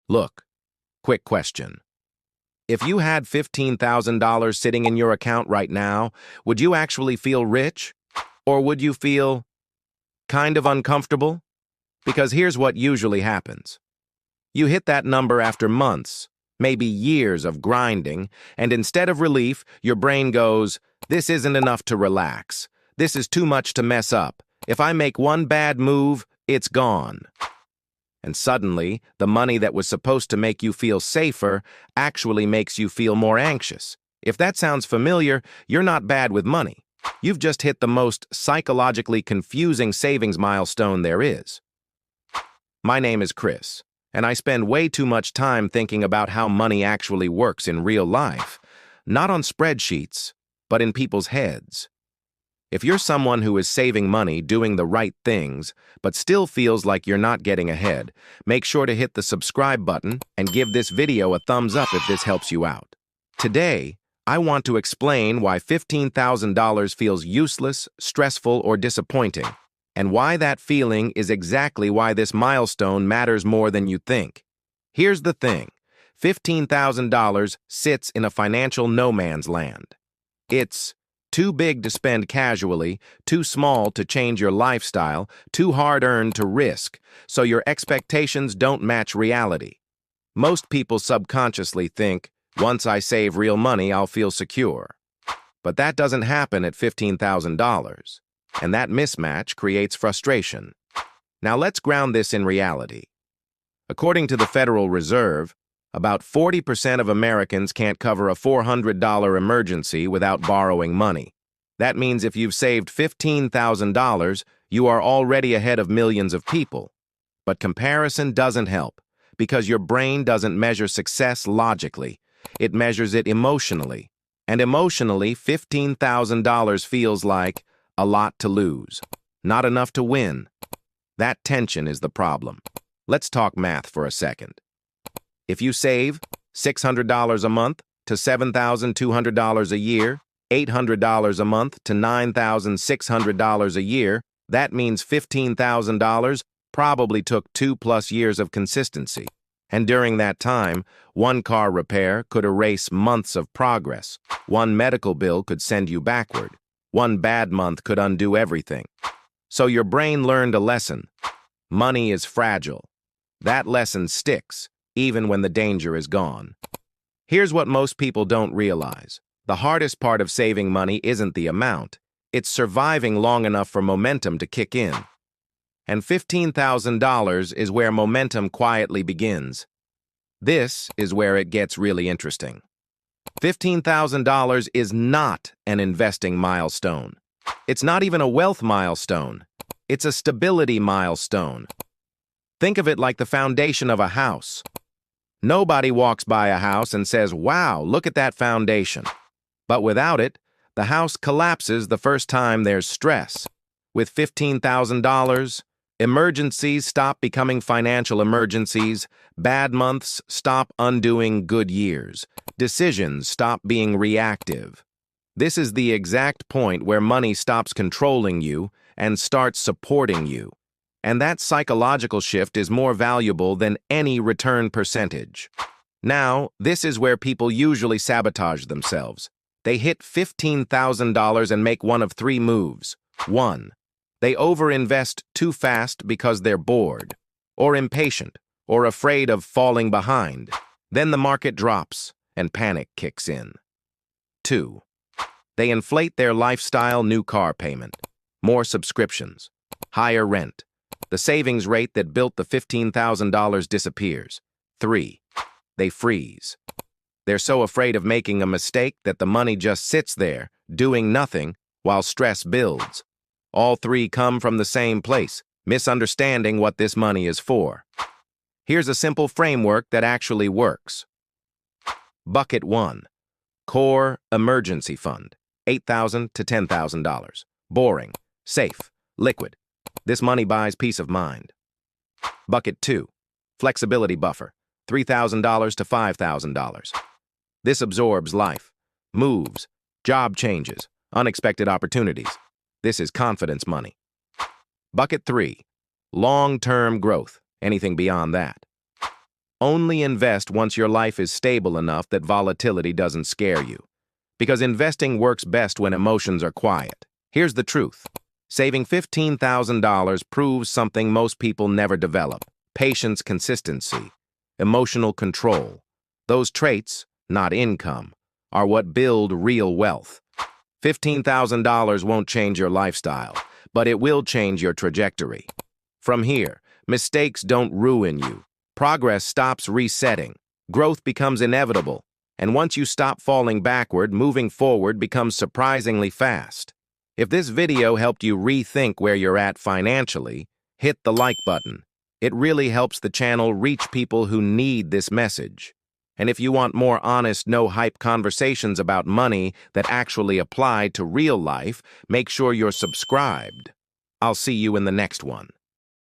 Look, quick question. If you had $15,000 sitting in your account right now, would you actually feel rich? Or would you feel kind of uncomfortable? Because here's what usually happens. You hit that number after months, maybe years of grinding, and instead of relief, your brain goes, "This isn't enough to relax. This is too much to mess up. If I make one bad move, it's gone." And suddenly, the money that was supposed to make you feel safer actually makes you feel more anxious. If that sounds familiar, you're not bad with money. You've just hit the most psychologically confusing savings milestone there is. My name is Chris, and I spend way too much time thinking about how money actually works in real life, not on spreadsheets, but in people's heads. If you're someone who is saving money, doing the right things, but still feels like you're not getting ahead, make sure to hit the subscribe button and give this video a thumbs up if this helps you out. Today, I want to explain why $15,000 feels useless, stressful, or disappointing, and why that feeling is exactly why this milestone matters more than you think. Here's the thing. $15,000 sits in a financial no man's land. It's too big to spend casually, too small to change your lifestyle, too hard-earned to risk, so your expectations don't match reality. Most people subconsciously think, once I save real money, I'll feel secure. But that doesn't happen at $15,000, and that mismatch creates frustration. Now let's ground this in reality. According to the Federal Reserve, about 40% of Americans can't cover a $400 emergency without borrowing money. That means if you've saved $15,000, you are already ahead of millions of people. But comparison doesn't help, because your brain doesn't measure success logically. It measures it emotionally. And emotionally, $15,000 feels like a lot to lose, not enough to win. That tension is the problem. Let's talk math for a second. If you save $600 a month to $7,200 a year, $800 a month to $9,600 a year, that means $15,000 probably took 2+ years of consistency. And during that time, one car repair could erase months of progress. One medical bill could send you backward. One bad month could undo everything. So your brain learned a lesson. Money is fragile. That lesson sticks, even when the danger is gone. Here's what most people don't realize. The hardest part of saving money isn't the amount. It's surviving long enough for momentum to kick in. And $15,000 is where momentum quietly begins. This is where it gets really interesting. $15,000 is not an investing milestone. It's not even a wealth milestone. It's a stability milestone. Think of it like the foundation of a house. Nobody walks by a house and says, "Wow, look at that foundation." But without it, the house collapses the first time there's stress. With $15,000, emergencies stop becoming financial emergencies, bad months stop undoing good years, decisions stop being reactive. This is the exact point where money stops controlling you and starts supporting you. And that psychological shift is more valuable than any return percentage. Now, this is where people usually sabotage themselves. They hit $15,000 and make one of three moves. 1. They overinvest too fast because they're bored, or impatient, or afraid of falling behind. Then the market drops, and panic kicks in. 2. They inflate their lifestyle, new car payment, more subscriptions, higher rent. The savings rate that built the $15,000 disappears. 3. They freeze. They're so afraid of making a mistake that the money just sits there, doing nothing, while stress builds. All three come from the same place, misunderstanding what this money is for. Here's a simple framework that actually works. Bucket 1. Core Emergency Fund, $8,000 to $10,000. Boring, safe, liquid. This money buys peace of mind. Bucket 2. Flexibility Buffer, $3,000 to $5,000. This absorbs life, moves, job changes, unexpected opportunities. This is confidence money. Bucket 3. Long-term growth, anything beyond that. Only invest once your life is stable enough that volatility doesn't scare you. Because investing works best when emotions are quiet. Here's the truth. Saving $15,000 proves something most people never develop: patience, consistency, emotional control. Those traits, not income, are what build real wealth. $15,000 won't change your lifestyle, but it will change your trajectory. From here, mistakes don't ruin you. Progress stops resetting. Growth becomes inevitable. And once you stop falling backward, moving forward becomes surprisingly fast. If this video helped you rethink where you're at financially, hit the like button. It really helps the channel reach people who need this message. And if you want more honest, no-hype conversations about money that actually apply to real life, make sure you're subscribed. I'll see you in the next one.